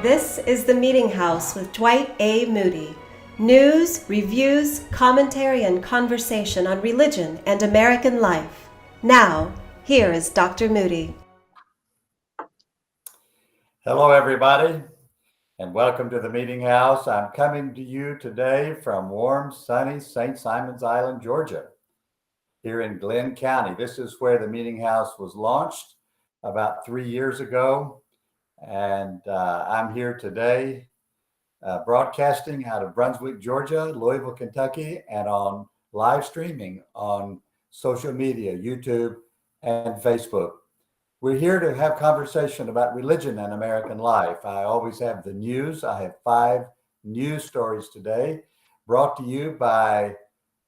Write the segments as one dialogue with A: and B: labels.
A: This is the Meetinghouse with Dwight A. Moody. News, reviews, commentary, and conversation on religion and American life. Now, here is Dr. Moody.
B: Hello, everybody, and welcome to the Meetinghouse. I'm coming to you today from warm, sunny St. Simons Island, Georgia, here in Glenn County. This is where the Meetinghouse was launched about 3 years ago. And I'm here today broadcasting out of Brunswick, Georgia, Louisville, Kentucky, and on live streaming on social media, YouTube and Facebook. We're here to have conversation about religion and American life. I always have the news. I have 5 news stories today brought to you by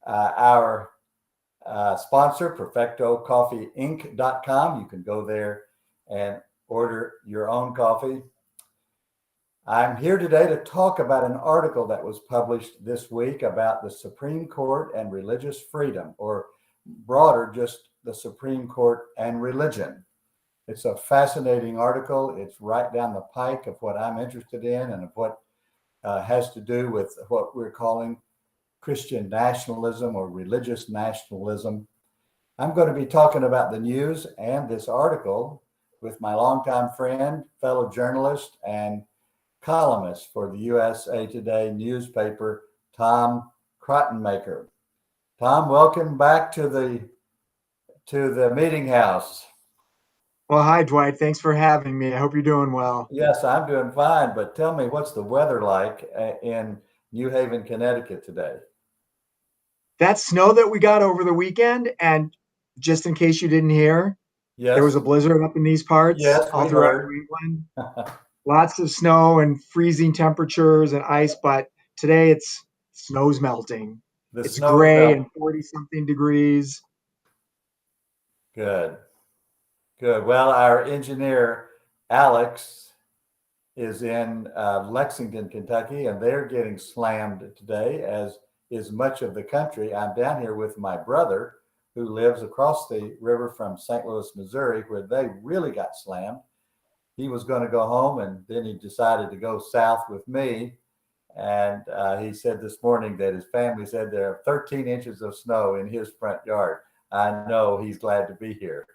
B: our sponsor, PerfectoCoffeeInc.com. You can go there and order your own coffee. I'm here today to talk about an article that was published this week about the Supreme Court and religious freedom, or broader, just the Supreme Court and religion. It's a fascinating article. It's right down the pike of what I'm interested in and of what has to do with what we're calling Christian nationalism or religious nationalism. I'm going to be talking about the news and this article with my longtime friend, fellow journalist, and columnist for the USA Today newspaper, Tom Krattenmaker. Tom, welcome back to the Meetinghouse.
C: Well, hi, Dwight. Thanks for having me. I hope you're doing well.
B: Yes, I'm doing fine, but tell me, what's the weather like in New Haven, Connecticut today?
C: That snow that we got over the weekend, and just in case you didn't hear,
B: Yes.
C: there was a blizzard up in these parts,
B: Yes,
C: all
B: we
C: throughout
B: heard.
C: New England. Lots of snow and freezing temperatures and ice, but today snow's melting. It's gray and 40-something degrees.
B: Good. Well, our engineer, Alex, is in Lexington, Kentucky, and they're getting slammed today, as is much of the country. I'm down here with my brother, who lives across the river from St. Louis, Missouri, where they really got slammed. He was going to go home, and then he decided to go south with me. And he said this morning that his family said there are 13 inches of snow in his front yard. I know he's glad to be here.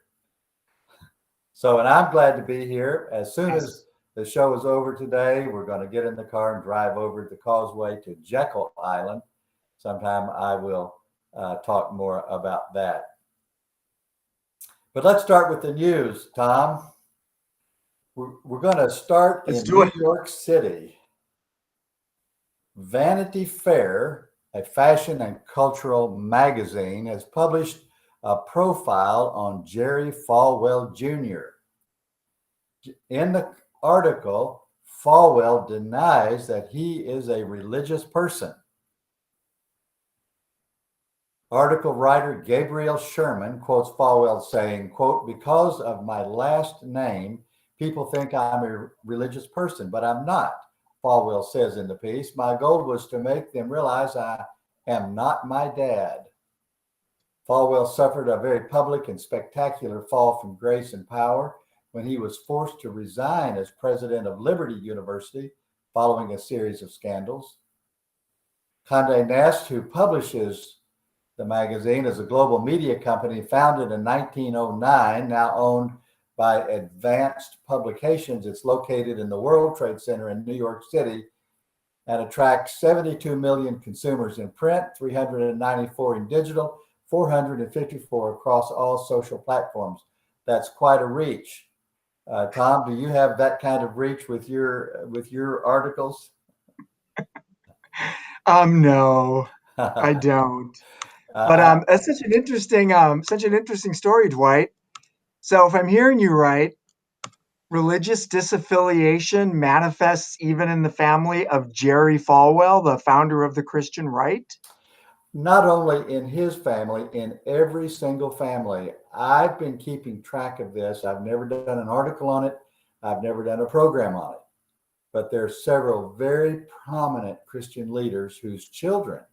B: So, and I'm glad to be here. As soon as the show is over today, we're going to get in the car and drive over the causeway to Jekyll Island. Sometime I will talk more about that. But let's start with the news, Tom. We're going to start in New York City. Vanity Fair, a fashion and cultural magazine, has published a profile on Jerry Falwell Jr. In the article, Falwell denies that he is a religious person. Article writer Gabriel Sherman quotes Falwell saying, quote, "Because of my last name, people think I'm a religious person, but I'm not," Falwell says in the piece. "My goal was to make them realize I am not my dad." Falwell suffered a very public and spectacular fall from grace and power when he was forced to resign as president of Liberty University following a series of scandals. Condé Nast, who publishes the magazine, is a global media company founded in 1909, now owned by Advanced Publications. It's located in the World Trade Center in New York City and attracts 72 million consumers in print, 394 in digital, 454 across all social platforms. That's quite a reach. Tom, do you have that kind of reach with your articles?
C: No, I don't. But that's such an interesting story, Dwight. So if I'm hearing you right, religious disaffiliation manifests even in the family of Jerry Falwell, the founder of the Christian right?
B: Not only in his family, in every single family. I've been keeping track of this. I've never done an article on it. I've never done a program on it. But there are several very prominent Christian leaders whose children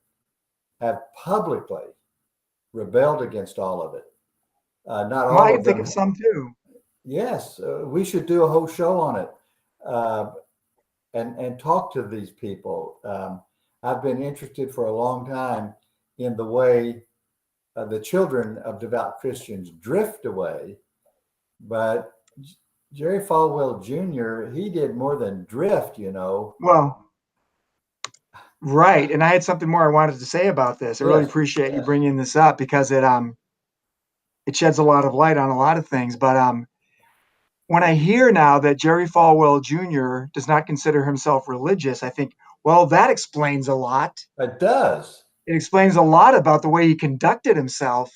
B: have publicly rebelled against all of it. Not all
C: I
B: of
C: can think
B: them.
C: of some too.
B: Yes, we should do a whole show on it. and talk to these people. I've been interested for a long time in the way the children of devout Christians drift away, but Jerry Falwell Jr., he did more than drift, you know.
C: Well, right. And I had something more I wanted to say about this. I really
B: Yes,
C: appreciate you bringing this up because it sheds a lot of light on a lot of things. But when I hear now that Jerry Falwell Jr. does not consider himself religious, I think, well, that explains a lot.
B: it does.
C: It explains a lot about the way he conducted himself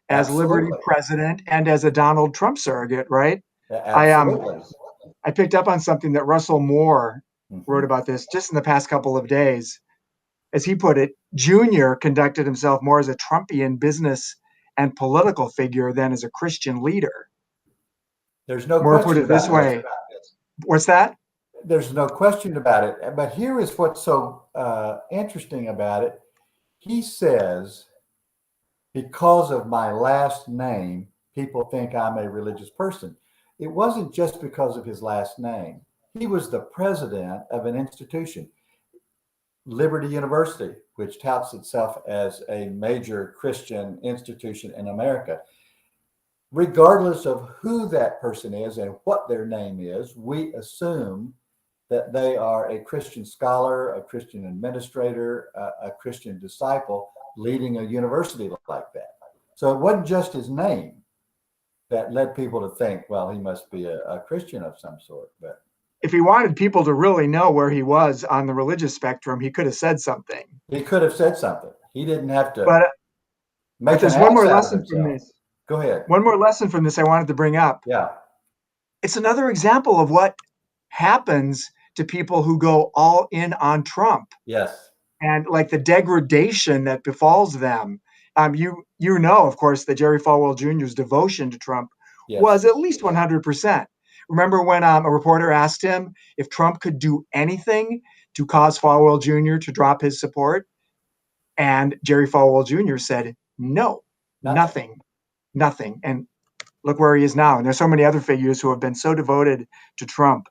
C: as Liberty
B: Absolutely.
C: president and as a Donald Trump surrogate, right?
B: Absolutely.
C: I picked up on something that Russell Moore wrote
B: Mhm.
C: about this just in the past couple of days. As he put it, Junior conducted himself more as a Trumpian business and political figure than as a Christian leader.
B: There's no
C: Moore put
B: question
C: it this
B: about this.
C: way. What's that?
B: There's no question about it. But here is what's so interesting about it. He says, because of my last name, people think I'm a religious person. It wasn't just because of his last name. He was the president of an institution, Liberty University, which touts itself as a major Christian institution in America. Regardless of who that person is and what their name is, we assume that they are a Christian scholar, a Christian administrator, a Christian disciple leading a university like that. So it wasn't just his name that led people to think, well, he must be a Christian of some sort. But
C: If he wanted people to really know where he was on the religious spectrum, he could have said something.
B: he could have said something. He didn't have to
C: But
B: make an
C: there's one
B: ass
C: more
B: out of
C: lesson from
B: himself.
C: this.
B: Go ahead.
C: One more lesson from this I wanted to bring up.
B: Yeah.
C: It's another example of what happens to people who go all in on Trump.
B: Yes.
C: And like the degradation that befalls them. You know, of course, that Jerry Falwell Jr.'s devotion to Trump
B: Yes.
C: was at least 100%. Remember when a reporter asked him if Trump could do anything to cause Falwell Jr. to drop his support? And Jerry Falwell Jr. said, no, nothing. And look where he is now. And there's so many other figures who have been so devoted to Trump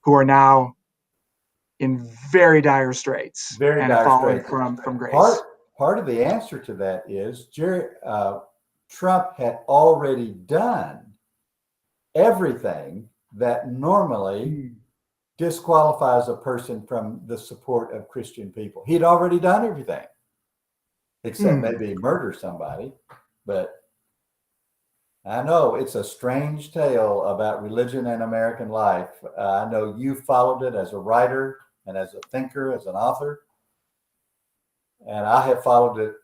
C: who are now in very dire straits
B: Very
C: and
B: dire
C: fallen
B: straits.
C: from grace.
B: Part of the answer to that is Trump had already done everything that normally disqualifies a person from the support of Christian people. He'd already done everything, except maybe murder somebody. But I know it's a strange tale about religion and American life. I know you followed it as a writer and as a thinker, as an author. And I have followed it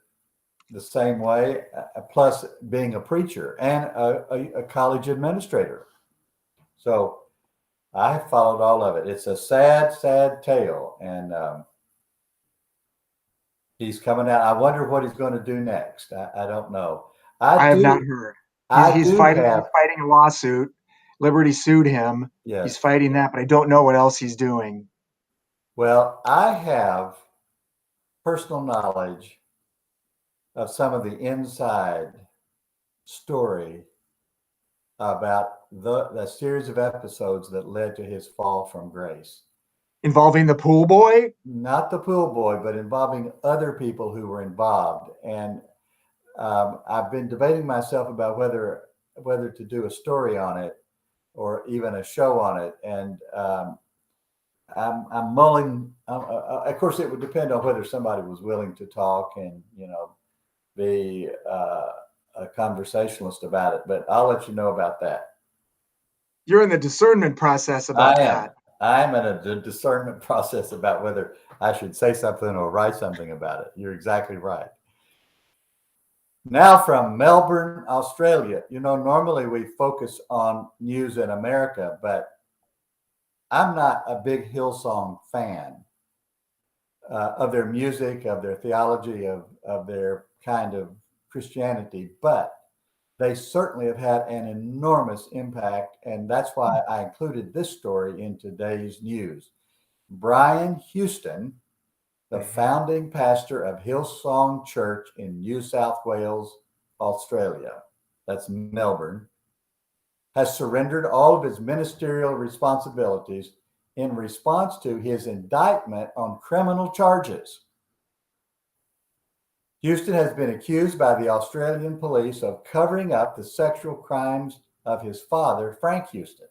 B: the same way, plus being a preacher and a college administrator. So I have followed all of it. It's a sad, sad tale. And he's coming out. I wonder what he's going to do next. I don't know.
C: I have not heard. He's fighting a lawsuit. Liberty sued him.
B: Yes.
C: He's fighting that, but I don't know what else he's doing.
B: Well, I have personal knowledge of some of the inside story about the series of episodes that led to his fall from grace.
C: Involving the pool boy?
B: Not the pool boy, but involving other people who were involved. And I've been debating myself about whether to do a story on it or even a show on it. And I'm mulling. Of course, it would depend on whether somebody was willing to talk and, be a conversationalist about it. But I'll let you know about that.
C: You're in the discernment process about that.
B: I'm in a discernment process about whether I should say something or write something about it. You're exactly right. Now from Melbourne, Australia. Normally we focus on news in America, but I'm not a big Hillsong fan of their music, of their theology, of their kind of Christianity, but they certainly have had an enormous impact, and that's why I included this story in today's news. Brian Houston, the founding pastor of Hillsong Church in New South Wales, Australia, that's Melbourne, has surrendered all of his ministerial responsibilities in response to his indictment on criminal charges. Houston has been accused by the Australian police of covering up the sexual crimes of his father, Frank Houston,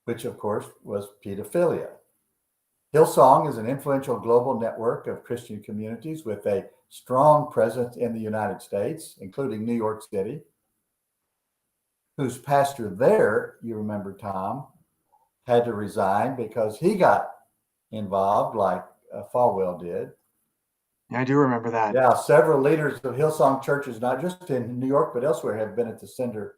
B: which of course was pedophilia. Hillsong is an influential global network of Christian communities with a strong presence in the United States, including New York City, whose pastor there, you remember, Tom, had to resign because he got involved like Falwell did.
C: Yeah, I do remember that.
B: Yeah, several leaders of Hillsong churches, not just in New York, but elsewhere, have been at the center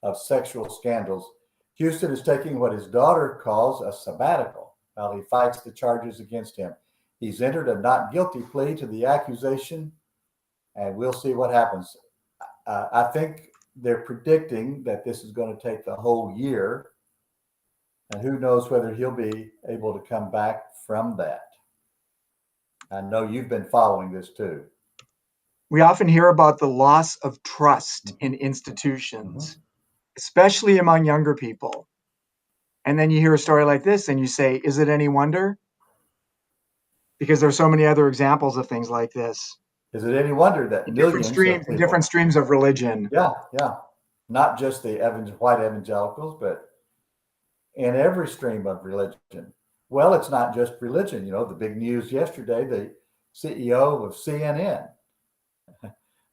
B: of sexual scandals. Houston is taking what his daughter calls a sabbatical while he fights the charges against him. He's entered a not guilty plea to the accusation, and we'll see what happens. I think they're predicting that this is going to take the whole year, and who knows whether he'll be able to come back from that. I know you've been following this too.
C: We often hear about the loss of trust in institutions, especially among younger people. And then you hear a story like this and you say, is it any wonder? Because there's so many other examples of things like this.
B: Is it any wonder that
C: In
B: millions
C: different streams of religion?
B: Yeah. Not just the white evangelicals, but in every stream of religion. Well, it's not just religion. You know, the big news yesterday, the CEO of CNN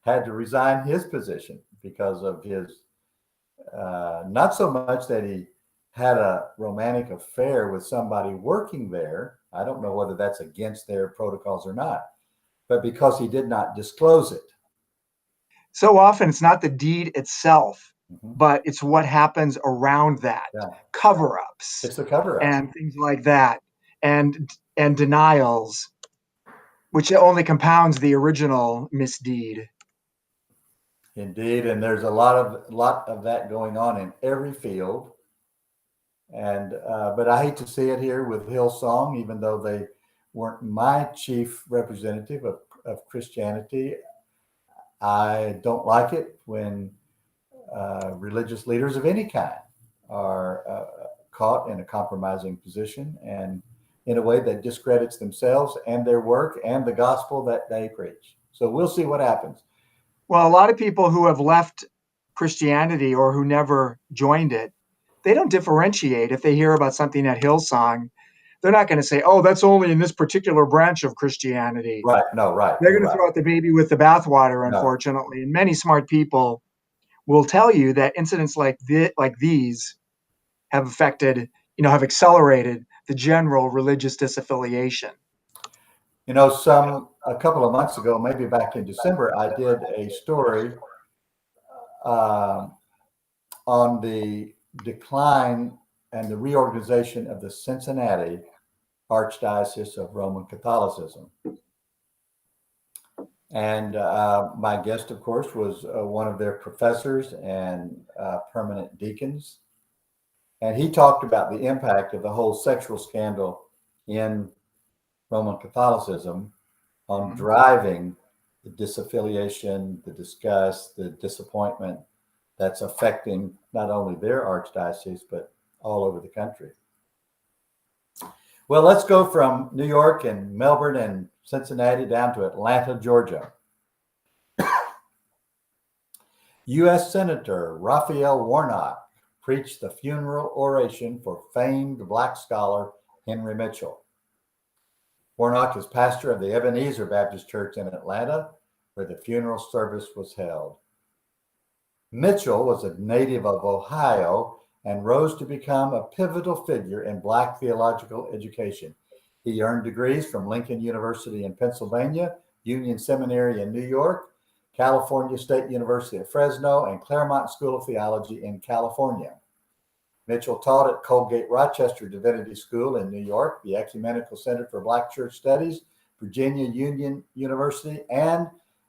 B: had to resign his position because of his, not so much that he had a romantic affair with somebody working there. I don't know whether that's against their protocols or not, but because he did not disclose it.
C: So often it's not the deed itself, but it's what happens around that.
B: Yeah.
C: Cover-ups.
B: It's the cover-up.
C: And things like that. And denials, which only compounds the original misdeed.
B: Indeed, and there's a lot of that going on in every field. And but I hate to see it here with Hillsong, even though they weren't my chief representative of Christianity. I don't like it when religious leaders of any kind are caught in a compromising position and in a way that discredits themselves and their work and the gospel that they preach. So we'll see what happens.
C: Well, a lot of people who have left Christianity or who never joined it, they don't differentiate. If they hear about something at Hillsong, they're not going to say, oh, that's only in this particular branch of Christianity.
B: Right. No, right.
C: They're going to throw out the baby with the bathwater, unfortunately. No. And many smart people will tell you that incidents like these have affected, have accelerated the general religious disaffiliation.
B: You know, a couple of months ago, maybe back in December, I did a story on the decline and the reorganization of the Cincinnati Archdiocese of Roman Catholicism. And my guest, of course, was one of their professors and permanent deacons. And he talked about the impact of the whole sexual scandal in Roman Catholicism on driving the disaffiliation, the disgust, the disappointment that's affecting not only their archdiocese, but all over the country. Well, let's go from New York and Melbourne and Cincinnati down to Atlanta, Georgia. U.S. Senator Raphael Warnock preached the funeral oration for famed Black scholar Henry Mitchell. Warnock is pastor of the Ebenezer Baptist Church in Atlanta, where the funeral service was held. Mitchell was a native of Ohio and rose to become a pivotal figure in Black theological education. He earned degrees from Lincoln University in Pennsylvania, Union Seminary in New York, California State University at Fresno, and Claremont School of Theology in California. Mitchell taught at Colgate-Rochester Divinity School in New York, the Ecumenical Center for Black Church Studies, Virginia Union University, and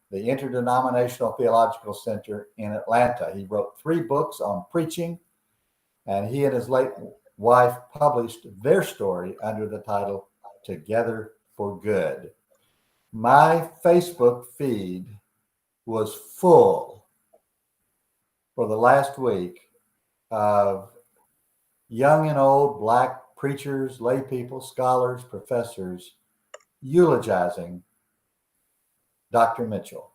B: the Interdenominational Theological Center in Atlanta. He wrote 3 books on preaching, and he and his late wife published their story under the title Together for Good. My Facebook feed was full for the last week of young and old, black preachers, lay people, scholars, professors, eulogizing Dr. Mitchell.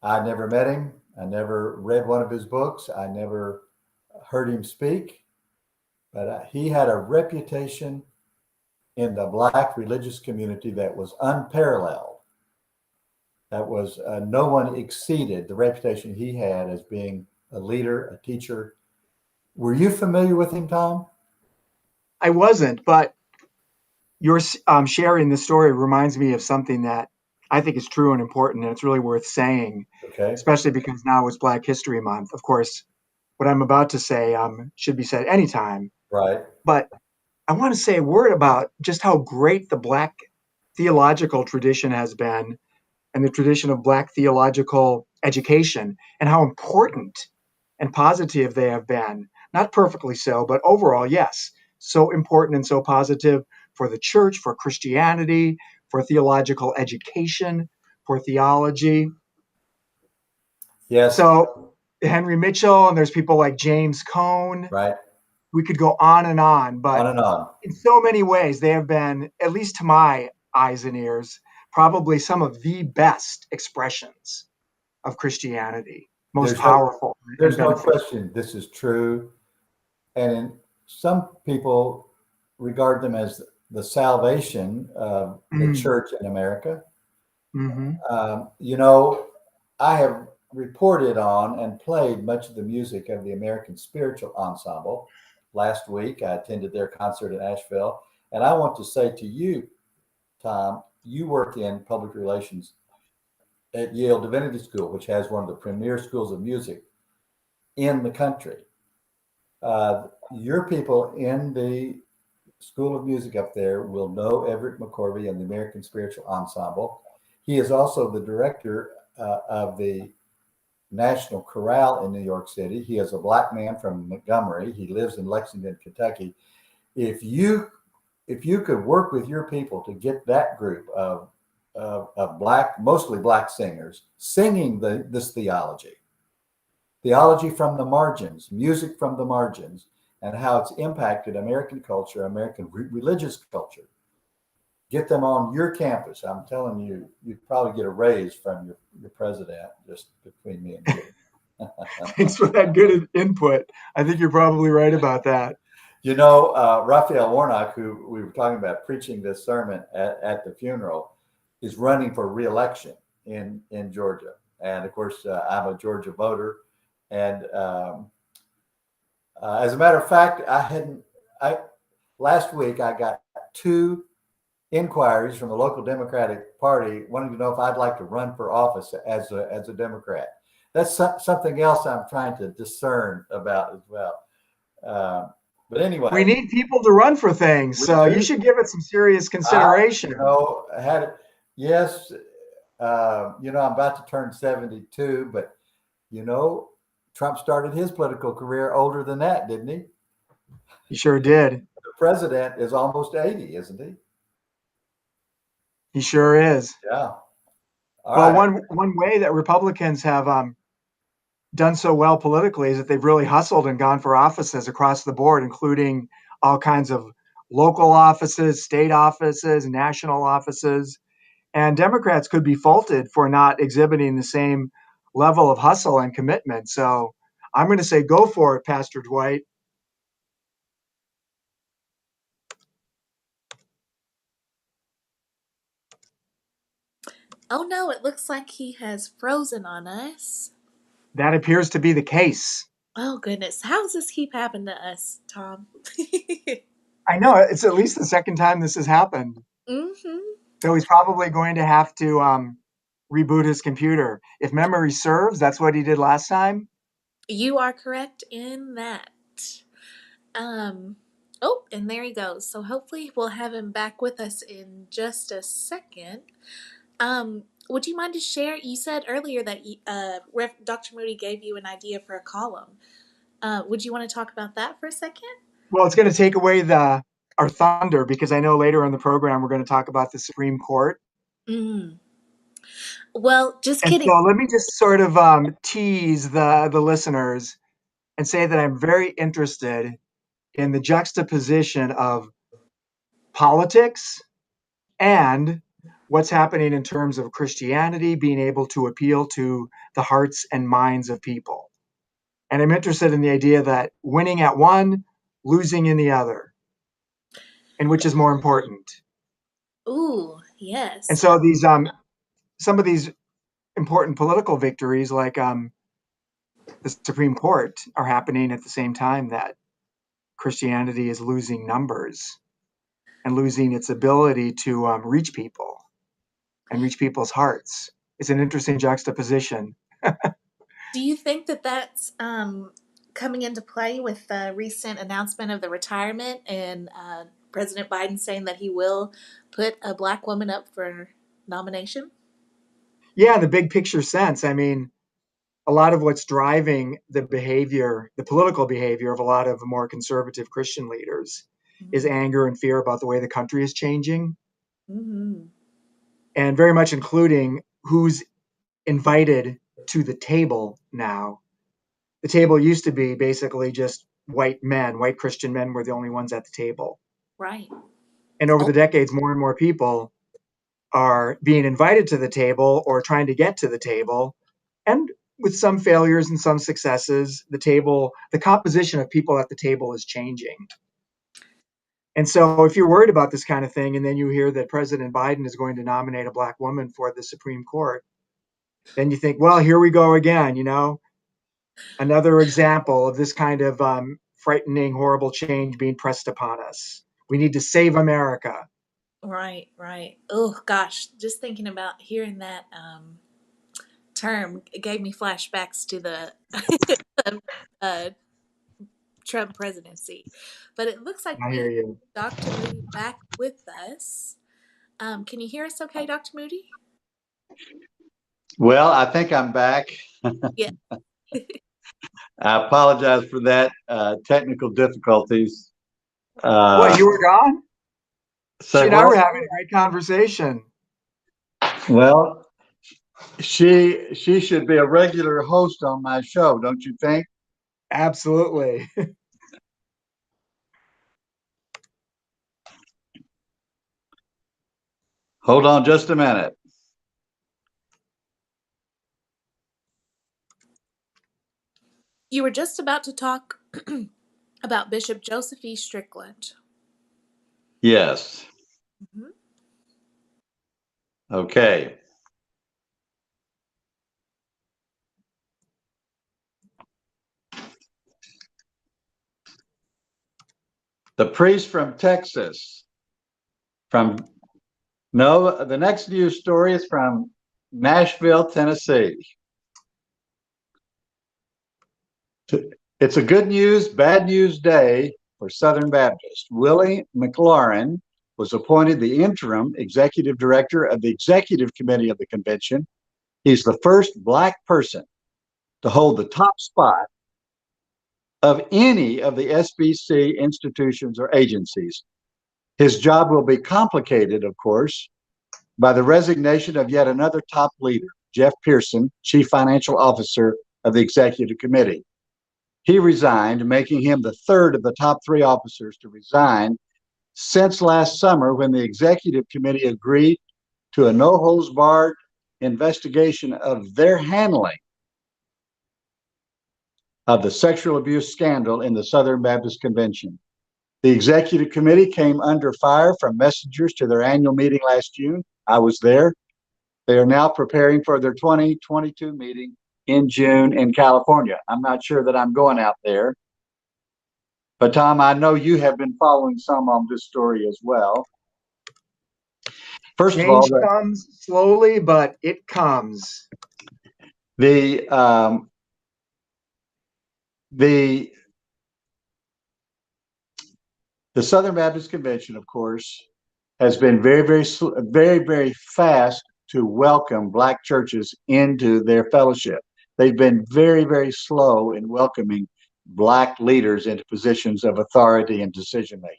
B: I never met him. I never read one of his books. I never heard him speak, but he had a reputation in the black religious community that was unparalleled. That was no one exceeded the reputation he had as being a leader, a teacher. Were you familiar with him, Tom?
C: I wasn't, but your sharing the story reminds me of something that I think is true and important, and it's really worth saying,
B: Okay.
C: especially because now is Black History Month. Of course, what I'm about to say should be said anytime,
B: Right.
C: but I want to say a word about just how great the Black theological tradition has been and the tradition of Black theological education and how important and positive they have been. Not perfectly so, but overall, yes, so important and so positive for the church, for Christianity, for theological education, for theology.
B: Yes.
C: So Henry Mitchell, and there's people like James Cone.
B: Right.
C: We could go on, but
B: On and on.
C: in so many ways, they have been, at least to my eyes and ears, probably some of the best expressions of Christianity, most
B: There's no
C: powerful and
B: there's no
C: beneficial.
B: question this is true. And some people regard them as the salvation of the
C: Mm,
B: church in America.
C: hmm
B: You know, I have reported on and played much of the music of the American Spiritual Ensemble. Last week, I attended their concert in Asheville. And I want to say to you, Tom, you work in public relations at Yale Divinity School, which has one of the premier schools of music in the country. Your people in the School of Music up there will know Everett McCorvey and the American Spiritual Ensemble. He is also the director of the National Chorale in New York City. He is a black man from Montgomery. He lives in Lexington, Kentucky. If you could work with your people to get that group of black, mostly black singers singing this theology from the margins, music from the margins, and how it's impacted American culture, American religious culture. Get them on your campus. I'm telling you, you'd probably get a raise from your president, just between me and you.
C: Thanks for that good input. I think you're probably right about that.
B: You know, Raphael Warnock, who we were talking about preaching this sermon at the funeral, is running for reelection in Georgia. And of course, I'm a Georgia voter. And as a matter of fact, last week I got 2 inquiries from the local Democratic Party wanting to know if I'd like to run for office as a Democrat. That's something else I'm trying to discern about as well. But anyway,
C: We need people to run for things,
B: we
C: so you
B: do.
C: should give it some serious consideration.
B: I had it. Yes, I'm about to turn 72, but Trump started his political career older than that, didn't he?
C: He sure did.
B: The president is almost 80, isn't he?
C: He sure is.
B: Yeah. All
C: Well,
B: right.
C: one way that Republicans have done so well politically is that they've really hustled and gone for offices across the board, including all kinds of local offices, state offices, national offices. And Democrats could be faulted for not exhibiting the same level of hustle and commitment. So I'm going to say go for it, Pastor Dwight.
D: Oh no, it looks like he has frozen on us.
C: That appears to be the case.
D: Oh goodness, how does this keep happening to us, Tom?
C: I know it's at least the second time this has happened.
D: Mm-hmm.
C: So he's probably going to have to reboot his computer. If memory serves, that's what he did last time.
D: You are correct in that. Oh, and there he goes. So hopefully we'll have him back with us in just a second. Would you mind to share? You said earlier that Dr. Moody gave you an idea for a column. Would you want to talk about that for a second?
C: Well, it's going to take away our thunder because I know later in the program we're going to talk about the Supreme Court.
D: Mm. Well, just
C: And
D: kidding.
C: so let me just sort of tease the listeners and say that I'm very interested in the juxtaposition of politics and what's happening in terms of Christianity being able to appeal to the hearts and minds of people. And I'm interested in the idea that winning at one, losing in the other, and which is more important.
D: Ooh,
C: And
D: yes.
C: so these some of these important political victories, like the Supreme Court, are happening at the same time that Christianity is losing numbers and losing its ability to reach people and reach people's hearts. It's an interesting juxtaposition.
D: Do you think that that's coming into play with the recent announcement of the retirement and President Biden saying that he will put a black woman up for nomination?
C: Yeah, in the big picture sense, I mean, a lot of what's driving the behavior, the political behavior of a lot of more conservative Christian leaders is
D: Mm-hmm.
C: anger and fear about the way the country is changing,
D: Mm-hmm.
C: and very much including who's invited to the table now. The table used to be basically just white men, white Christian men were the only ones at the table.
D: Right.
C: And over
D: Oh,
C: the decades, more and more people are being invited to the table or trying to get to the table. And with some failures and some successes, the composition of people at the table is changing. And so if you're worried about this kind of thing, and then you hear that President Biden is going to nominate a black woman for the Supreme Court, then you think, well, here we go again, another example of this kind of frightening, horrible change being pressed upon us. We need to save America.
D: right, right. Oh gosh, just thinking about hearing that term gave me flashbacks to the uh, Trump presidency. But it looks like
C: I
D: we
C: hear
D: have
C: you.
D: Dr. Moody back with us. Can you hear us okay, Dr. Moody?
B: Well, I think I'm back.
D: Yeah.
B: I apologize for that technical difficulties.
C: What,
B: Uh,
C: you were gone? She
B: say
C: and I
B: what?
C: were having a great conversation.
B: Well, she should be a regular host on my show, don't you think?
C: Absolutely.
B: Hold on just a minute.
D: You were just about to talk about Bishop Joseph E. Strickland.
B: Yes.
D: Mhm.
B: Okay. The priest from Texas. The next news story is from Nashville, Tennessee. It's a good news, bad news day for Southern Baptist. Willie McLaurin was appointed the interim executive director of the executive committee of the convention. He's the first Black person to hold the top spot of any of the SBC institutions or agencies. His job will be complicated, of course, by the resignation of yet another top leader, Jeff Pearson, chief financial officer of the executive committee. He resigned, making him the third of the top three officers to resign since last summer when the executive committee agreed to a no-holds-barred investigation of their handling of the sexual abuse scandal in the Southern Baptist Convention. The executive committee came under fire from messengers to their annual meeting last June. I was there. They are now preparing for their 2022 meeting in June in California. I'm not sure that I'm going out there. But Tom, I know you have been following some on this story as well. First of all,
C: Change comes slowly, but it comes.
B: the the the Southern Baptist Convention, of course, has been very fast to welcome Black churches into their fellowship. They've been very slow in welcoming Black leaders into positions of authority and decision making.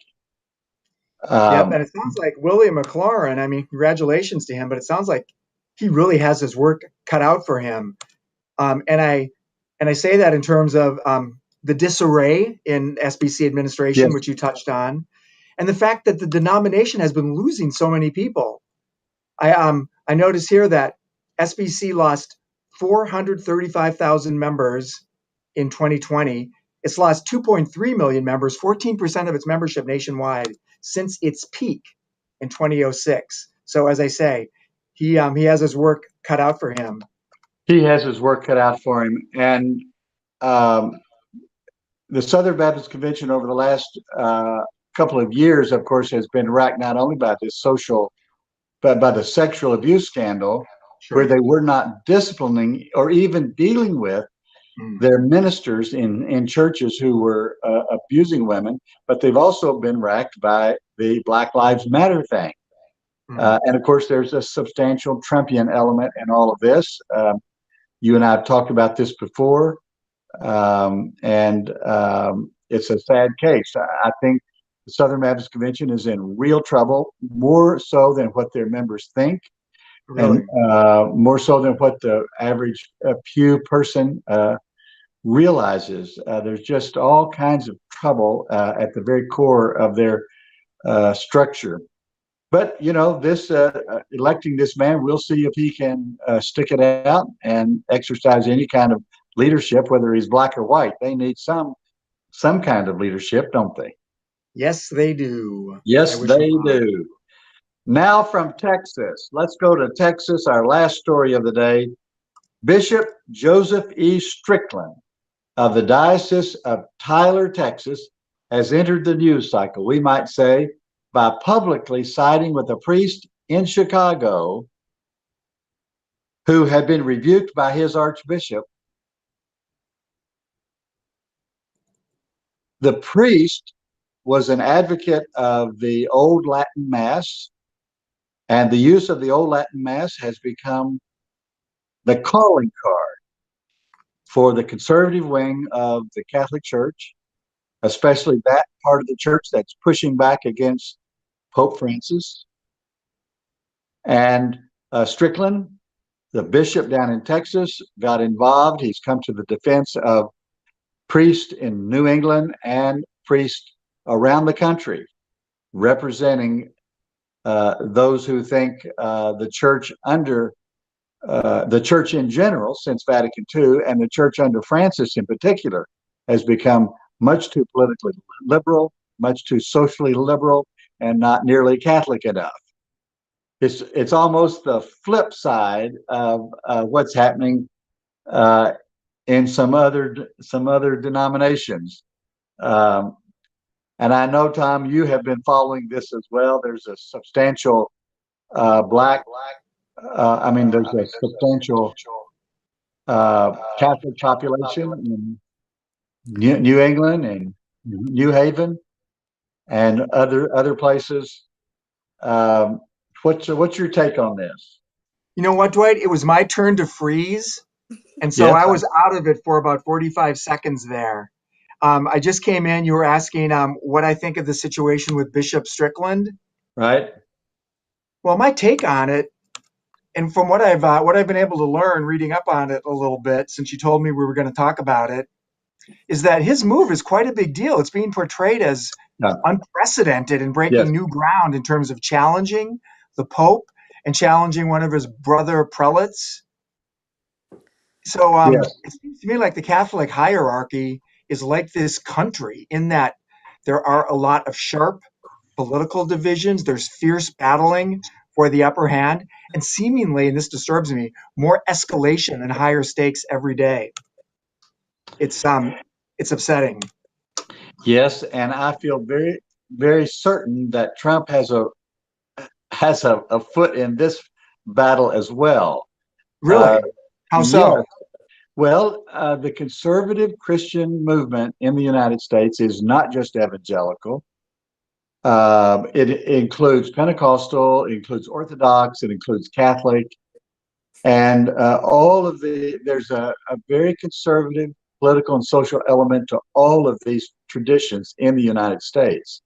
C: Yep, and it sounds like William McLaurin, I mean, congratulations to him, but it sounds like he really has his work cut out for him. And I say that in terms of the disarray in SBC administration,
B: Yes.
C: which you touched on, and the fact that the denomination has been losing so many people. I notice here that SBC lost 435,000 members in 2020. It's lost 2.3 million members, 14% of its membership nationwide since its peak in 2006. So as I say, he has his work cut out for him.
B: He has his work cut out for him. And the Southern Baptist Convention over the last couple of years, of course, has been racked not only by this social, but by the sexual abuse scandal,
C: Sure.
B: where they were not disciplining or even dealing with their ministers in churches who were abusing women. But they've also been racked by the Black Lives Matter thing. And of course, there's a substantial Trumpian element in all of this. You and I have talked about this before. And it's a sad case. I think the Southern Baptist Convention is in real trouble, more so than what their members think,
C: Really?
B: and more so than what the average pew person realizes. There's just all kinds of trouble at the very core of their structure. But, you know, this electing this man, we'll see if he can stick it out and exercise any kind of leadership, whether he's black or white. They need some kind of leadership, don't they?
C: Yes, they do.
B: Yes, they do. Now from Texas, let's go to Texas, our last story of the day. Bishop Joseph E. Strickland of the Diocese of Tyler, Texas, has entered the news cycle, we might say, by publicly siding with a priest in Chicago who had been rebuked by his archbishop. The priest was an advocate of the Old Latin Mass, and the use of the Old Latin Mass has become the calling card for the conservative wing of the Catholic Church, especially that part of the church that's pushing back against Pope Francis. And Strickland, the bishop down in Texas, got involved. He's come to the defense of priests in New England and priests around the country, representing those who think the church under the church in general, since Vatican II, and the church under Francis in particular, has become much too politically liberal, much too socially liberal, and not nearly Catholic enough. It's almost the flip side of what's happening in some other denominations. And I know, Tom, you have been following this as well. There's a substantial there's a substantial Catholic population in New England and New Haven and other places. What's your take on this?
C: You know what, Dwight? It was my turn to freeze. And so
B: Yes.
C: I was out of it for about 45 seconds there. I just came in. You were asking what I think of the situation with Bishop Strickland.
B: Right.
C: Well, my take on it, and from what I've been able to learn reading up on it a little bit since you told me we were going to talk about it, is that his move is quite a big deal. It's being portrayed as unprecedented and breaking new ground in terms of challenging the Pope and challenging one of his brother prelates. So it seems to me like the Catholic hierarchy is like this country in that there are a lot of sharp political divisions. There's fierce battling for the upper hand, and seemingly, and this disturbs me, more escalation and higher stakes every day. It's upsetting.
B: Yes, and I feel very, very certain that Trump has a foot in this battle as well.
C: Really? How so?
B: Yes. Well, the conservative Christian movement in the United States is not just evangelical. It includes Pentecostal, it includes Orthodox, it includes Catholic, and there's a very conservative political and social element to all of these traditions in the United States.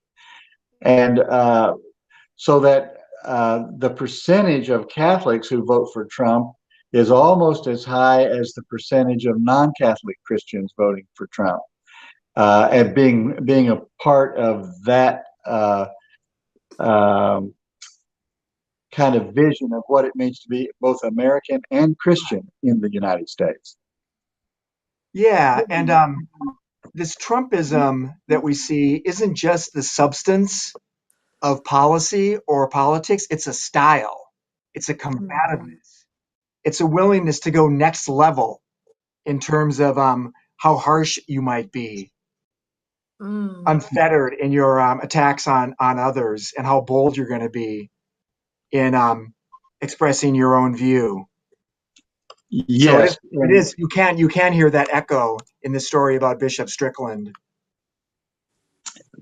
B: And so that the percentage of Catholics who vote for Trump is almost as high as the percentage of non-Catholic Christians voting for Trump. and being a part of that kind of vision of what it means to be both American and Christian in the United States.
C: Yeah, and this Trumpism that we see isn't just the substance of policy or politics, it's a style, it's a combativeness, it's a willingness to go next level in terms of how harsh you might be, unfettered in your attacks on others, and how bold you're going to be in expressing your own view.
B: Yes,
C: So it is. You can hear that echo in the story about Bishop Strickland.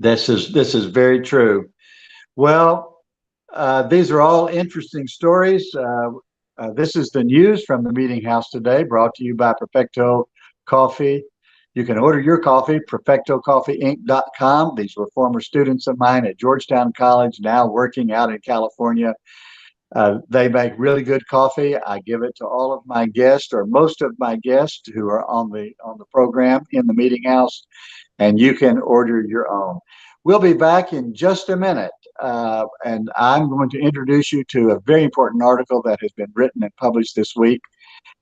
B: this is very true. Well, these are all interesting stories. This is the news from the Meeting House today, brought to you by Perfecto Coffee. You can order your coffee, perfectocoffeeinc.com. These were former students of mine at Georgetown College, now working out in California. They make really good coffee. I give it to all of my guests, or most of my guests who are on the program in the Meeting House, and you can order your own. We'll be back in just a minute, and I'm going to introduce you to a very important article that has been written and published this week,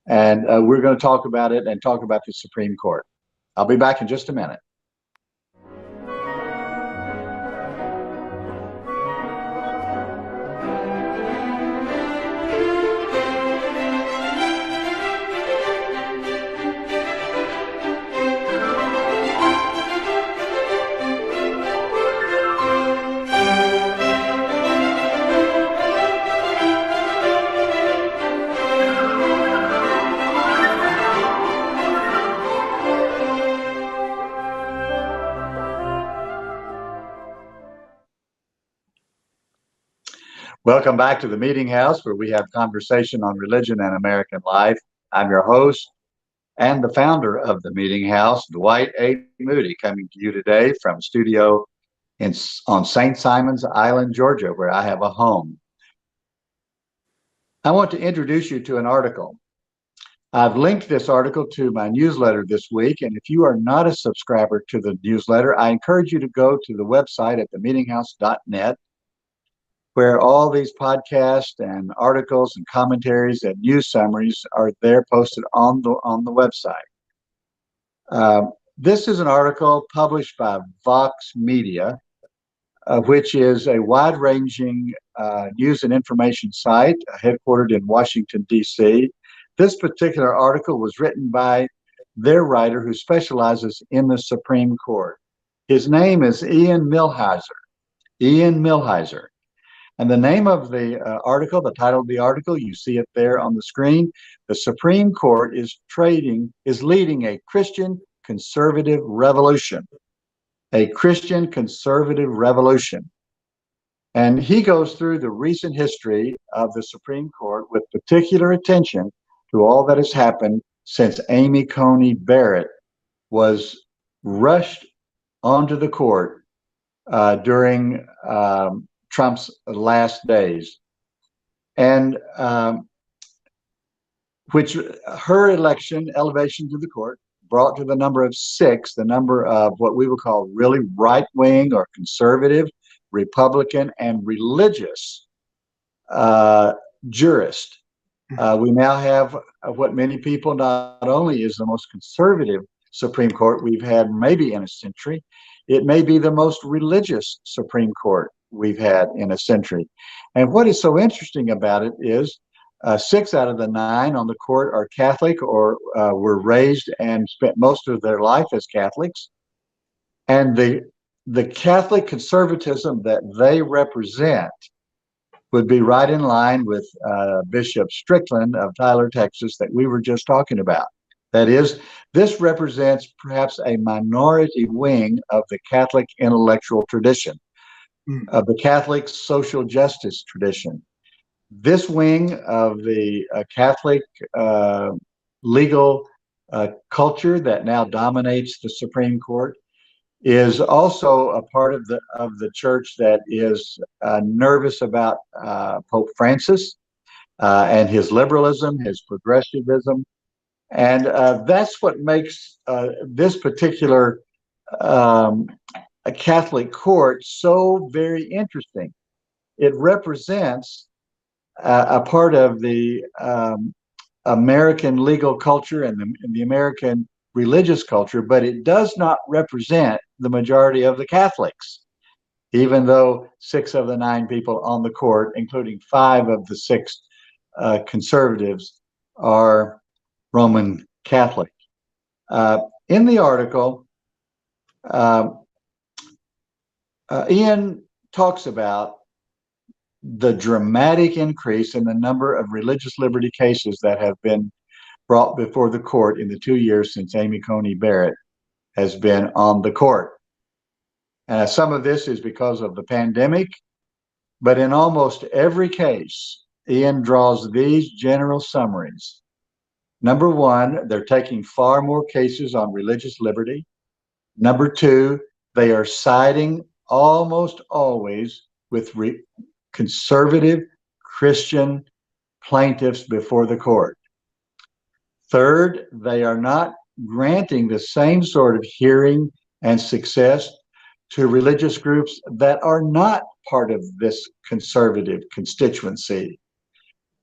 B: and we're going to talk about it and talk about the Supreme Court. I'll be back in just a minute. Welcome back to the Meeting House, where we have conversation on religion and American life. I'm your host and the founder of the Meeting House, Dwight A. Moody, coming to you today from studio on St. Simon's Island, Georgia, where I have a home. I want to introduce you to an article. I've linked this article to my newsletter this week, and if you are not a subscriber to the newsletter, I encourage you to go to the website at themeetinghouse.net, where all these podcasts and articles and commentaries and news summaries are there posted on the website. This is an article published by Vox Media, which is a wide-ranging news and information site headquartered in Washington, D.C. This particular article was written by their writer who specializes in the Supreme Court. His name is Ian Millhiser. Ian Millhiser. And the name of the article, the title of the article, you see it there on the screen. The Supreme Court is leading a Christian conservative revolution. A Christian conservative revolution. And he goes through the recent history of the Supreme Court with particular attention to all that has happened since Amy Coney Barrett was rushed onto the court during Trump's last days, and which her elevation to the court, brought to the number of 6, the number of what we would call really right-wing or conservative, Republican, and religious jurists. We now have what many people, not only is the most conservative Supreme Court we've had maybe in a century, it may be the most religious Supreme Court we've had in a century. And what is so interesting about it is 6 out of the 9 on the court are Catholic or were raised and spent most of their life as Catholics. And the Catholic conservatism that they represent would be right in line with Bishop Strickland of Tyler, Texas, that we were just talking about. That is, this represents perhaps a minority wing of the Catholic intellectual tradition, of the Catholic social justice tradition. This wing of the Catholic legal culture that now dominates the Supreme Court is also a part of the church that is nervous about Pope Francis and his liberalism, his progressivism. And that's what makes this particular a Catholic court so very interesting. It represents a part of the American legal culture and the American religious culture, but it does not represent the majority of the Catholics, even though 6 of the 9 people on the court, including 5 of the 6 conservatives, are Roman Catholic. In the article, Ian talks about the dramatic increase in the number of religious liberty cases that have been brought before the court in the 2 years since Amy Coney Barrett has been on the court. And some of this is because of the pandemic, but in almost every case, Ian draws these general summaries. Number 1, they're taking far more cases on religious liberty. Number 2, they are siding almost always with conservative Christian plaintiffs before the court. Third, they are not granting the same sort of hearing and success to religious groups that are not part of this conservative constituency.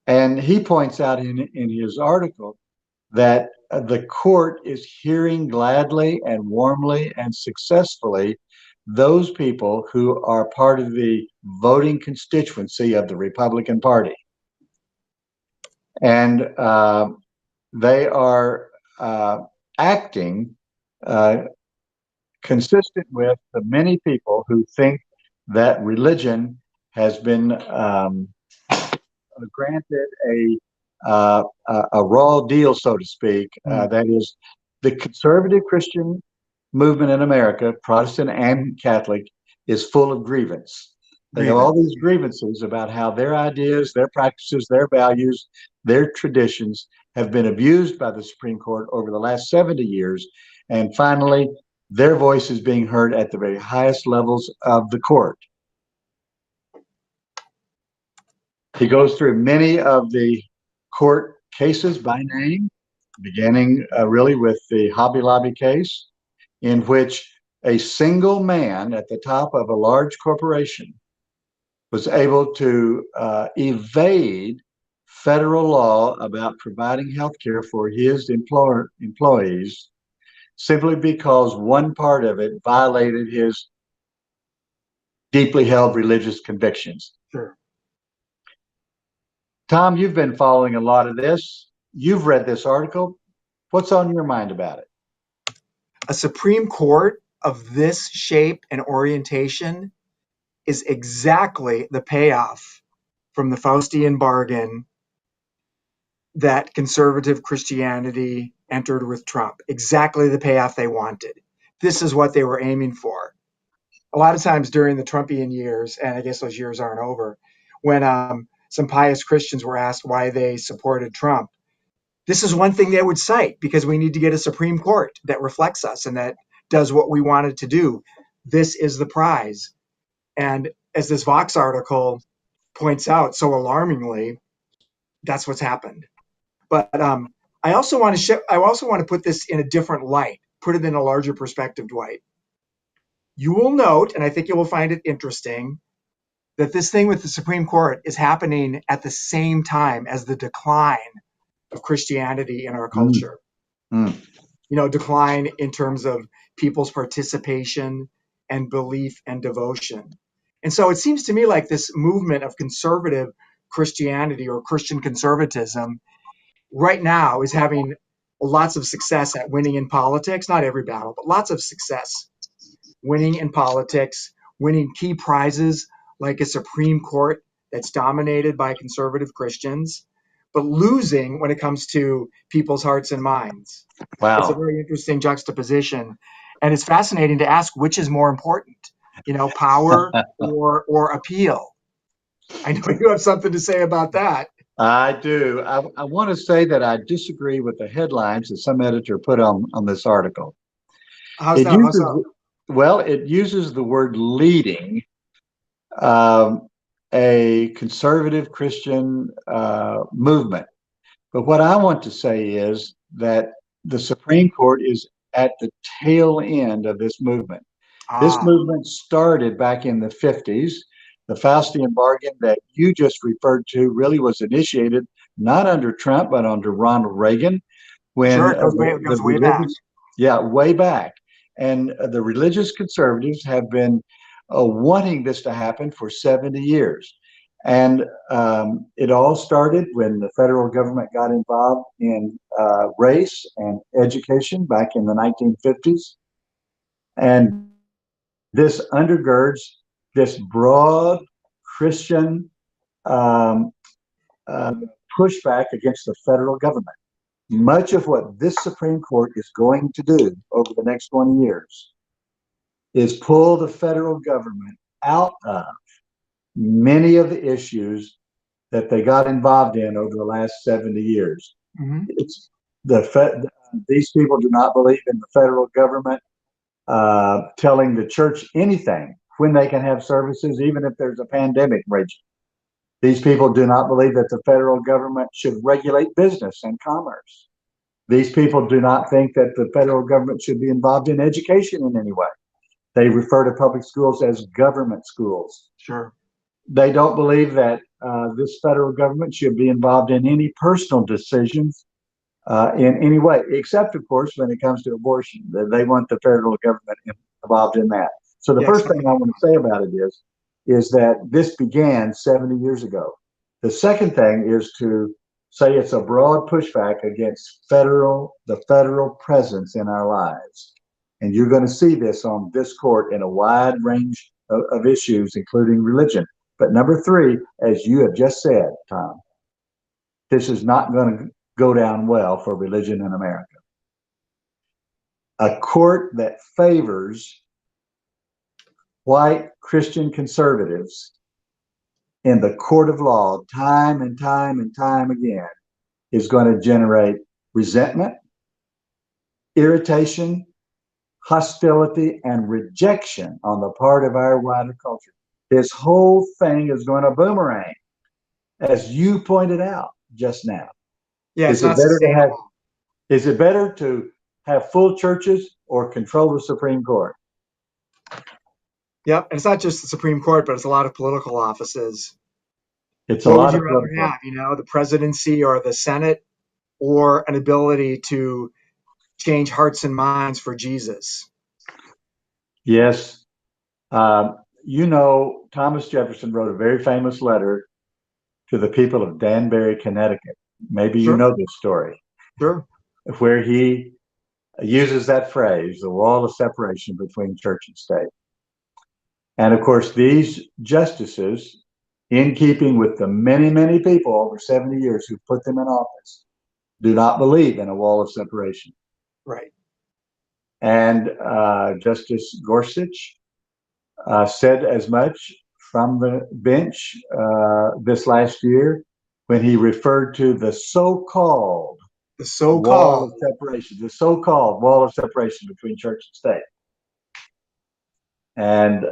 B: And he points out in his article that the court is hearing gladly and warmly and successfully those people who are part of the voting constituency of the Republican Party. And they are acting consistent with the many people who think that religion has been granted a raw deal, so to speak. That is, the conservative Christian movement in America, Protestant and Catholic, is full of grievance. They have all these grievances about how their ideas, their practices, their values, their traditions have been abused by the Supreme Court over the last 70 years. And finally, their voice is being heard at the very highest levels of the court. He goes through many of the court cases by name, beginning really with the Hobby Lobby case, in which a single man at the top of a large corporation was able to evade federal law about providing health care for his employees simply because one part of it violated his deeply held religious convictions.
C: Sure.
B: Tom, you've been following a lot of this. You've read this article. What's on your mind about it?
C: A Supreme Court of this shape and orientation is exactly the payoff from the Faustian bargain that conservative Christianity entered with Trump. Exactly the payoff they wanted. This is what they were aiming for. A lot of times during the Trumpian years, and I guess those years aren't over, when some pious Christians were asked why they supported Trump, this is one thing they would cite: because we need to get a Supreme Court that reflects us and that does what we wanted to do. This is the prize. And as this Vox article points out so alarmingly, that's what's happened. But I also want to put this in a different light, put it in a larger perspective, Dwight. You will note, and I think you will find it interesting, that this thing with the Supreme Court is happening at the same time as the decline of Christianity in our culture. Decline in terms of people's participation and belief and devotion. And so it seems to me like this movement of conservative Christianity or Christian conservatism right now is having lots of success at winning in politics. Not every battle, but lots of success winning in politics, winning key prizes like a Supreme Court that's dominated by conservative Christians, but losing when it comes to people's hearts and minds.
B: Wow.
C: It's a very interesting juxtaposition. And it's fascinating to ask which is more important, power or appeal. I know you have something to say about that.
B: I do. I want to say that I disagree with the headlines that some editor put on this article.
C: How's that?
B: Well, it uses the word leading a conservative Christian movement. But what I want to say is that the Supreme Court is at the tail end of this movement. This
C: Ah,
B: movement started back in the 50s. The Faustian bargain that you just referred to really was initiated not under Trump, but under Ronald Reagan, when
C: sure. It
B: the
C: goes way back.
B: religious, yeah, way back. And the religious conservatives have been wanting this to happen for 70 years. And it all started when the federal government got involved in race and education back in the 1950s. And this undergirds this broad Christian um, uh, pushback against the federal government. Much of what this Supreme Court is going to do over the next 20 years is pull the federal government out of many of the issues that they got involved in over the last 70 years.
C: Mm-hmm.
B: It's these people do not believe in the federal government telling the church anything when they can have services, even if there's a pandemic raging. These people do not believe that the federal government should regulate business and commerce. These people do not think that the federal government should be involved in education in any way. They refer to public schools as government schools.
C: Sure.
B: They don't believe that this federal government should be involved in any personal decisions in any way, except, of course, when it comes to abortion. They want the federal government involved in that. So the first thing I want to say about it is that this began 70 years ago. The second thing is to say it's a broad pushback against the federal presence in our lives. And you're going to see this on this court in a wide range of issues, including religion. But number three, as you have just said, Tom, this is not going to go down well for religion in America. A court that favors white Christian conservatives in the court of law time and time and time again is going to generate resentment, irritation, hostility, and rejection on the part of our wider culture. This whole thing is going to boomerang, as you pointed out just now.
C: Yeah, it's not sustainable.
B: Is it better to have full churches or control the Supreme Court?
C: Yep, and it's not just the Supreme Court, but it's a lot of political offices.
B: It's
C: what
B: a lot
C: would
B: of
C: you rather have, the presidency or the Senate, or an ability to change hearts and minds for Jesus?
B: Yes. Thomas Jefferson wrote a very famous letter to the people of Danbury, Connecticut. Maybe
C: Sure.
B: you know this story.
C: Sure.
B: Where he uses that phrase, the wall of separation between church and state. And of course, these justices, in keeping with the many, many people over 70 years who put them in office, do not believe in a wall of separation.
C: Right.
B: And Justice Gorsuch said as much from the bench this last year when he referred to the so-called wall of separation, the so-called wall of separation between church and state. And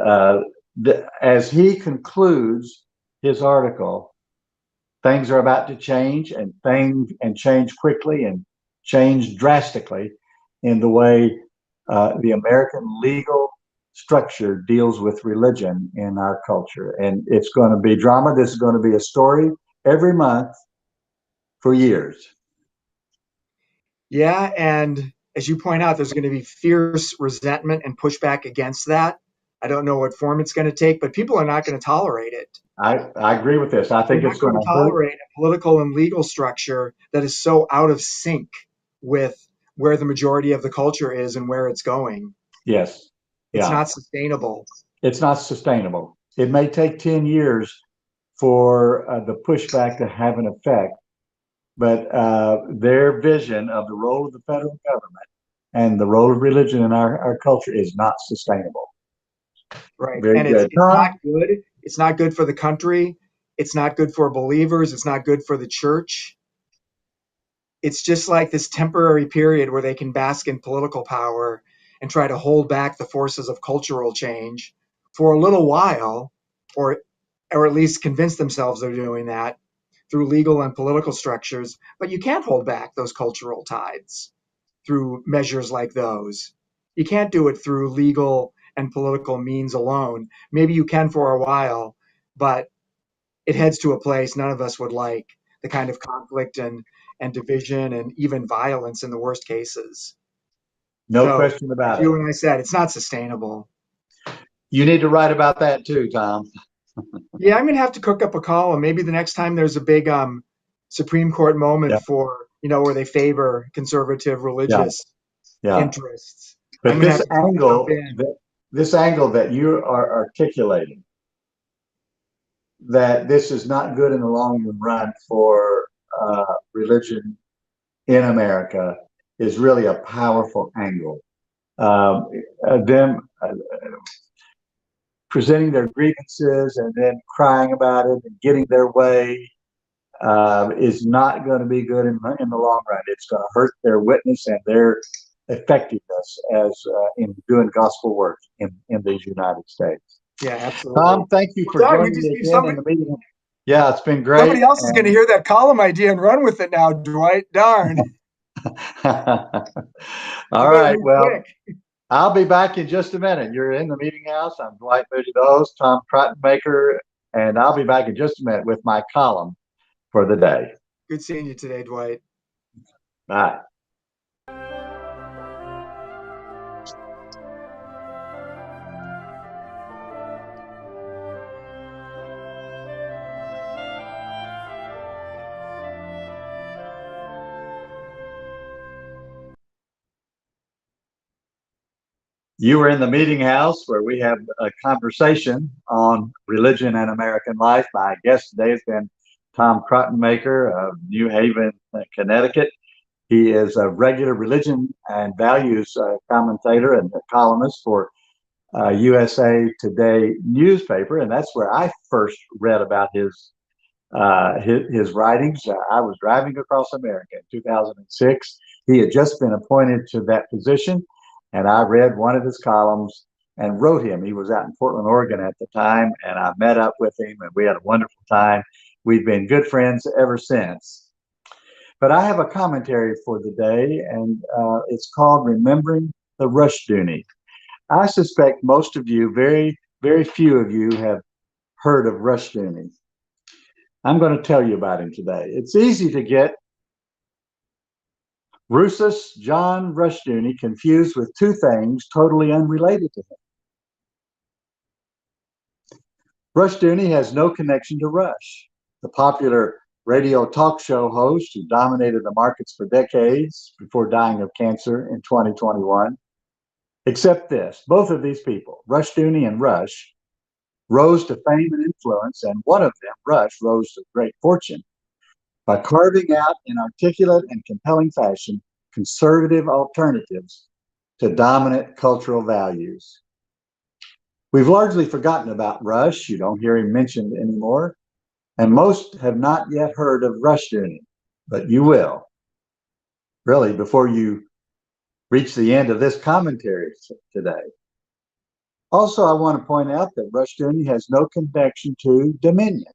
B: as he concludes his article, things are about to change and change quickly and change drastically in the way the American legal structure deals with religion in our culture. And it's going to be drama. This is going to be a story every month for years.
C: Yeah, and as you point out, there's going to be fierce resentment and pushback against that. I don't know what form it's going to take, but people are not going to tolerate it.
B: I agree with this. I think
C: They're
B: it's
C: not
B: going to
C: tolerate a political and legal structure that is so out of sync with where the majority of the culture is and where it's going.
B: Yes.
C: It's not sustainable.
B: It's not sustainable. It may take 10 years for the pushback to have an effect, but their vision of the role of the federal government and the role of religion in our culture is not sustainable.
C: Right.
B: Very
C: and
B: good.
C: it's not good. It's not good for the country. It's not good for believers. It's not good for the church. It's just like this temporary period where they can bask in political power and try to hold back the forces of cultural change for a little while, or at least convince themselves they're doing that through legal and political structures. But you can't hold back those cultural tides. through measures like those. You can't do it through legal and political means alone. Maybe you can for a while, but it heads to a place none of us would like, the kind of conflict and division and even violence in the worst cases.
B: No
C: So,
B: question
C: as
B: about it.
C: you and I said, it's not sustainable.
B: You need to write about that too, Tom.
C: Yeah, I'm gonna have to cook up a column. Maybe the next time there's a big Supreme Court moment
B: Yeah,
C: for, where they favor conservative
B: yeah,
C: religious
B: yeah.
C: interests. I'm
B: But
C: gonna have to jump in.
B: this angle that you are articulating, that this is not good in the long run for religion in America, is really a powerful angle. Them presenting their grievances and then crying about it and getting their way is not going to be good in the long run. It's going to hurt their witness and their effectiveness as in doing gospel work in these United States.
C: Yeah, absolutely.
B: Tom, thank you
C: Well,
B: for
C: Don, we
B: joining
C: just
B: me
C: need
B: again in the meeting. Yeah, it's been great.
C: somebody else is going to
B: And
C: hear that column idea and run with it now, Dwight. Darn.
B: all
C: You better
B: right.
C: move
B: Well,
C: quick.
B: I'll be back in just a minute. You're in the meeting house. I'm Dwight Moody, the host, Tom Krattenmaker, and I'll be back in just a minute with my column for the day.
C: Good seeing you today, Dwight.
B: Bye. You were in the meeting house where we have a conversation on religion and American life. My guest today has been Tom Krattenmaker of New Haven, Connecticut. He is a regular religion and values commentator and columnist for USA Today newspaper, and that's where I first read about his writings. I was driving across America in 2006. He had just been appointed to that position, and I read one of his columns and wrote him. He was out in Portland, Oregon at the time, and I met up with him, and we had a wonderful time. We've been good friends ever since. But I have a commentary for the day, and it's called Remembering the Rushdoony. I suspect most of you, very, very few of you, have heard of Rushdoony. I'm going to tell you about him today. It's easy to get Russus John Rushdoony confused with two things totally unrelated to him. Rushdoony has no connection to Rush, the popular radio talk show host who dominated the markets for decades before dying of cancer in 2021. Except this, both of these people, Rushdoony and Rush, rose to fame and influence, and one of them, Rush, rose to great fortune by carving out in articulate and compelling fashion conservative alternatives to dominant cultural values. We've largely forgotten about Rush. You don't hear him mentioned anymore. And most have not yet heard of Rushdoony, but you will, really, before you reach the end of this commentary today. Also, I want to point out that Rushdoony has no connection to Dominion,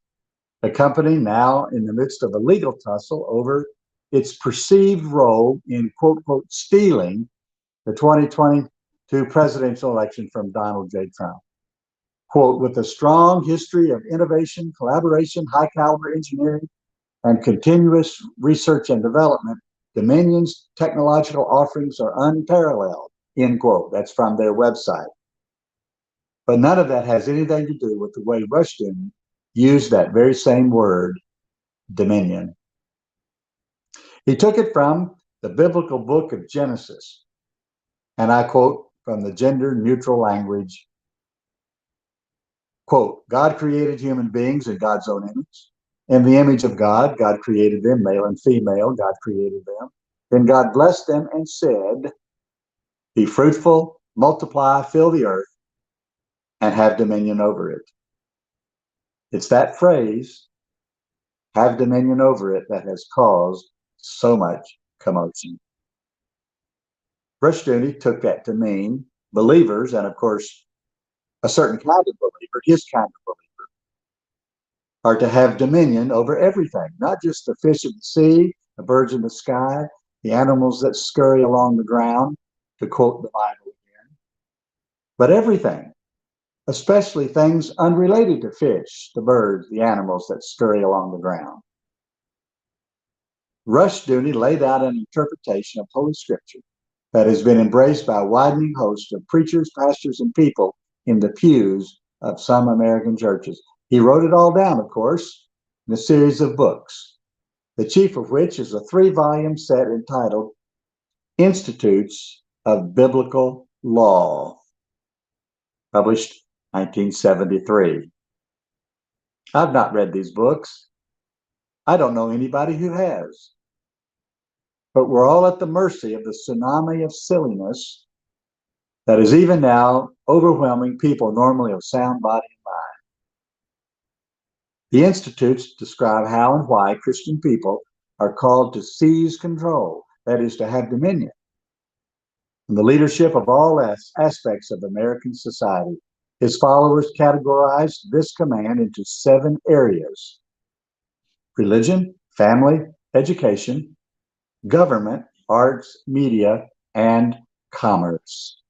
B: a company now in the midst of a legal tussle over its perceived role in, quote, quote, stealing the 2022 presidential election from Donald J. Trump. Quote, with a strong history of innovation, collaboration, high caliber engineering, and continuous research and development, Dominion's technological offerings are unparalleled, end quote. That's from their website. But none of that has anything to do with the way Rushdoony used that very same word, dominion. He took it from the biblical book of Genesis, and I quote from the gender-neutral language, quote, God created human beings in God's own image. In the image of God, God created them, male and female, God created them. Then God blessed them and said, be fruitful, multiply, fill the earth, and have dominion over it. It's that phrase, have dominion over it, that has caused so much commotion. Rushdoony took that to mean believers, and of course, a certain kind of believer, his kind of believer, are to have dominion over everything, not just the fish of the sea, the birds in the sky,
E: the animals that scurry along the ground, to quote the Bible again, but everything, especially things unrelated to fish, the birds, the animals that scurry along the ground. Rushdoony laid out an interpretation of Holy Scripture that has been embraced by a widening host of preachers, pastors, and people in the pews of some American churches. He wrote it all down, of course, in a series of books, the chief of which is a 3-volume set entitled Institutes of Biblical Law, published 1973. I've not read these books. I don't know anybody who has. But we're all at the mercy of the tsunami of silliness that is even now overwhelming people normally of sound body and mind. The institutes describe how and why Christian people are called to seize control, that is, to have dominion, and the leadership of all aspects of American society. His followers categorized this command into 7 areas: religion, family, education, government, arts, media, and commerce.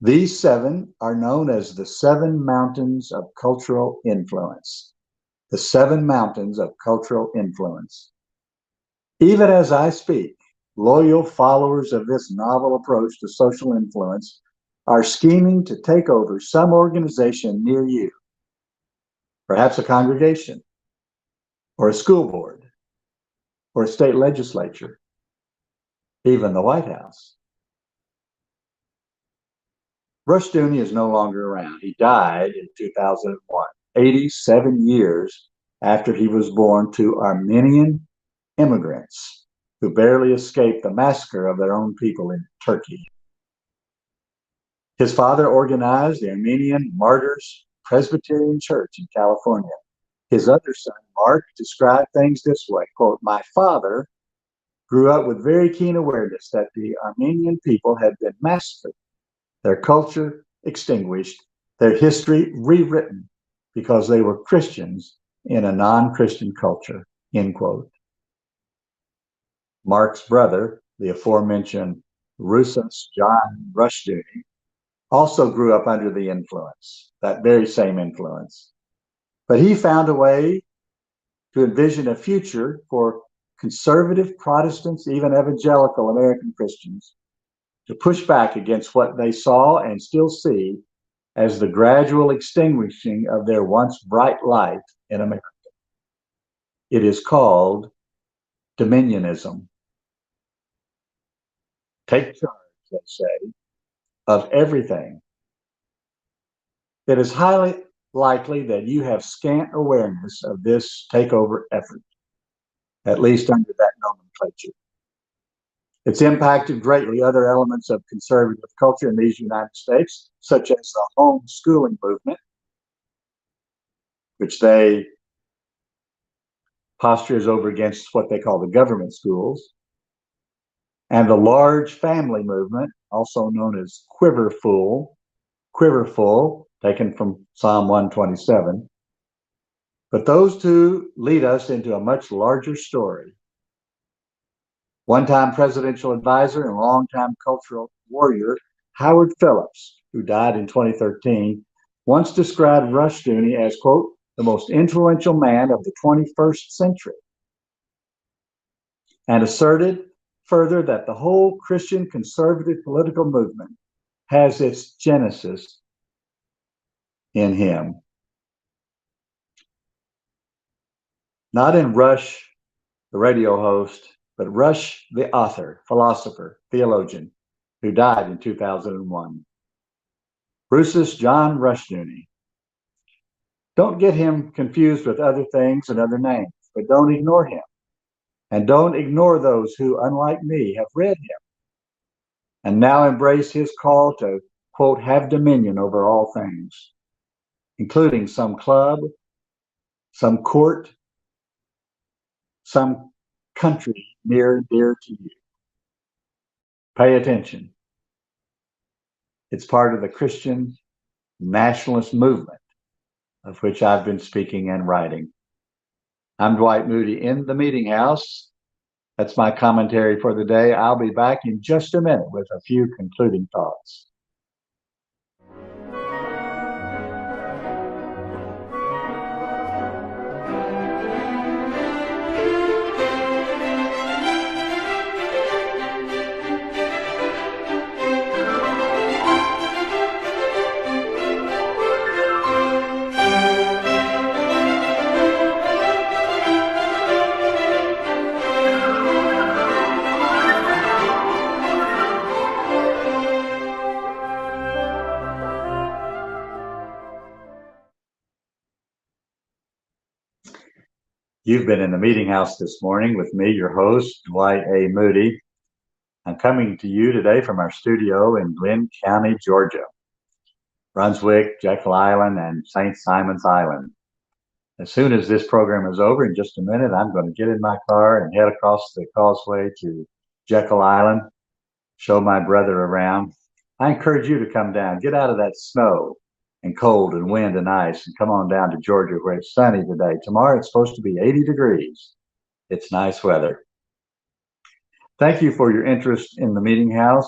E: These 7 are known as the 7 mountains of cultural influence. The 7 mountains of cultural influence. Even as I speak, loyal followers of this novel approach to social influence are scheming to take over some organization near you, perhaps a congregation, or a school board, or a state legislature, even the White House. Rushdoony is no longer around. He died in 2001, 87 years after he was born to Armenian immigrants who barely escaped the massacre of their own people in Turkey. His father organized the Armenian Martyrs Presbyterian Church in California. His other son, Mark, described things this way, quote, "My father grew up with very keen awareness that the Armenian people had been massacred, their culture extinguished, their history rewritten because they were Christians in a non-Christian culture," end quote. Mark's brother, the aforementioned Rusas John Rushdoony, also grew up under the influence, that very same influence. But he found a way to envision a future for conservative Protestants, even evangelical American Christians, to push back against what they saw and still see as the gradual extinguishing of their once bright light in America. It is called dominionism. Take charge, they say, of everything. It is highly likely that you have scant awareness of this takeover effort, at least under that nomenclature. It's impacted greatly other elements of conservative culture in these United States, such as the homeschooling movement, which they postures over against what they call the government schools, and the large family movement, also known as quiverful, taken from Psalm 127. But those two lead us into a much larger story. One-time presidential advisor and longtime cultural warrior Howard Phillips, who died in 2013, once described Rushdoony as, quote, "the most influential man of the 21st century," and asserted further that the whole Christian conservative political movement has its genesis in him. Not in Rush, the radio host, but Rush, the author, philosopher, theologian, who died in 2001. Rusas John Rushdoony. Don't get him confused with other things and other names, but don't ignore him. And don't ignore those who, unlike me, have read him and now embrace his call to, quote, "have dominion over all things," including some club, some court, some country near and dear to you. Pay attention. It's part of the Christian nationalist movement of which I've been speaking and writing. I'm Dwight Moody in the Meetinghouse, That's my commentary for the day. I'll be back in just a minute with a few concluding thoughts. You've been in the Meetinghouse this morning with me, your host, Dwight A. Moody. I'm coming to you today from our studio in Glenn County, Georgia, Brunswick, Jekyll Island, and St. Simon's Island. As soon as this program is over, in just a minute, I'm going to get in my car and head across the causeway to Jekyll Island, show my brother around. I encourage you to come down, get out of that snow and cold and wind and ice, and come on down to Georgia where it's sunny today. Tomorrow it's supposed to be 80 degrees. It's nice weather. Thank you for your interest in the Meetinghouse.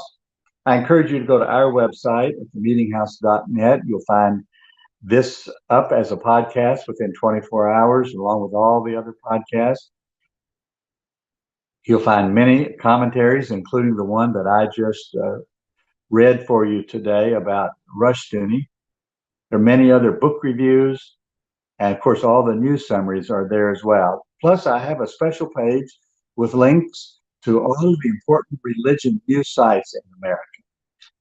E: I encourage you to go to our website at themeetinghouse.net. You'll find this up as a podcast within 24 hours, along with all the other podcasts. You'll find many commentaries, including the one that I just read for you today about Rushdoony. There are many other book reviews, and of course, all the news summaries are there as well. Plus, I have a special page with links to all of the important religion news sites in America.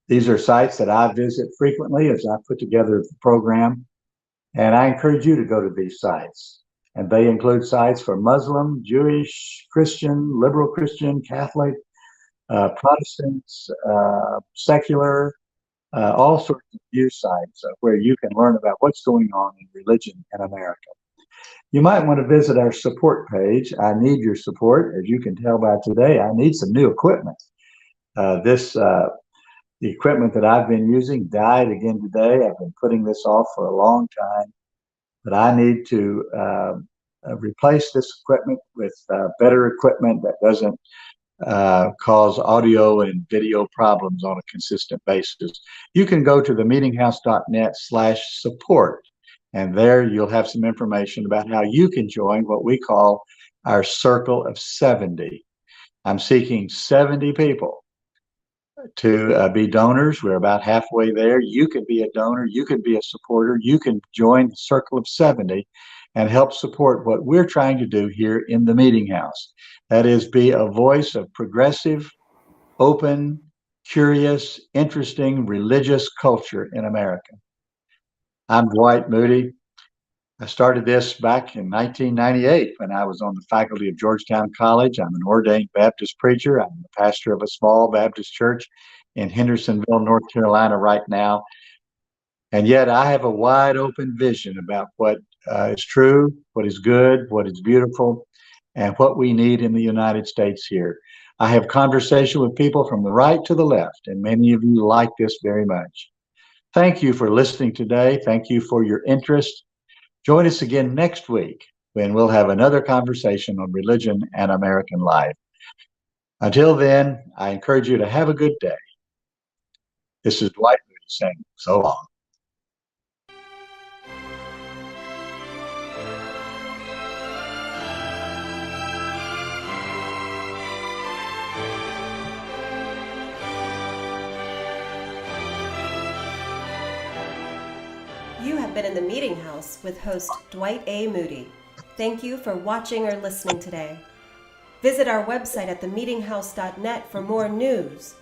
E: These are sites that I visit frequently as I put together the program, and I encourage you to go to these sites. And they include sites for Muslim, Jewish, Christian, liberal Christian, Catholic, Protestants, secular, all sorts of news sites where you can learn about what's going on in religion in America. You might want to visit our support page. I need your support. As you can tell by today, I need some new equipment. The equipment that I've been using died again today. I've been putting this off for a long time, but I need to replace this equipment with better equipment that doesn't cause audio and video problems on a consistent basis. You can go to themeetinghouse.net/support, and there you'll have some information about how you can join what we call our Circle of 70. I'm seeking 70 people to be donors. We're about halfway there. You could be a donor, you could be a supporter, you can join the Circle of 70 and help support what we're trying to do here in the Meetinghouse. That is, be a voice of progressive, open, curious, interesting, religious culture in America. I'm Dwight Moody. I started this back in 1998 when I was on the faculty of Georgetown College. I'm an ordained Baptist preacher. I'm the pastor of a small Baptist church in Hendersonville, North Carolina right now. And yet I have a wide open vision about what is true, what is good, what is beautiful, and what we need in the United States here. I have conversation with people from the right to the left, and many of you like this very much. Thank you for listening today. Thank you for your interest. Join us again next week when we'll have another conversation on religion and American life. Until then, I encourage you to have a good day. This is Dwight Moody saying so long.
A: You have been in the Meetinghouse with host Dwight A. Moody. Thank you for watching or listening today. Visit our website at themeetinghouse.net for more news,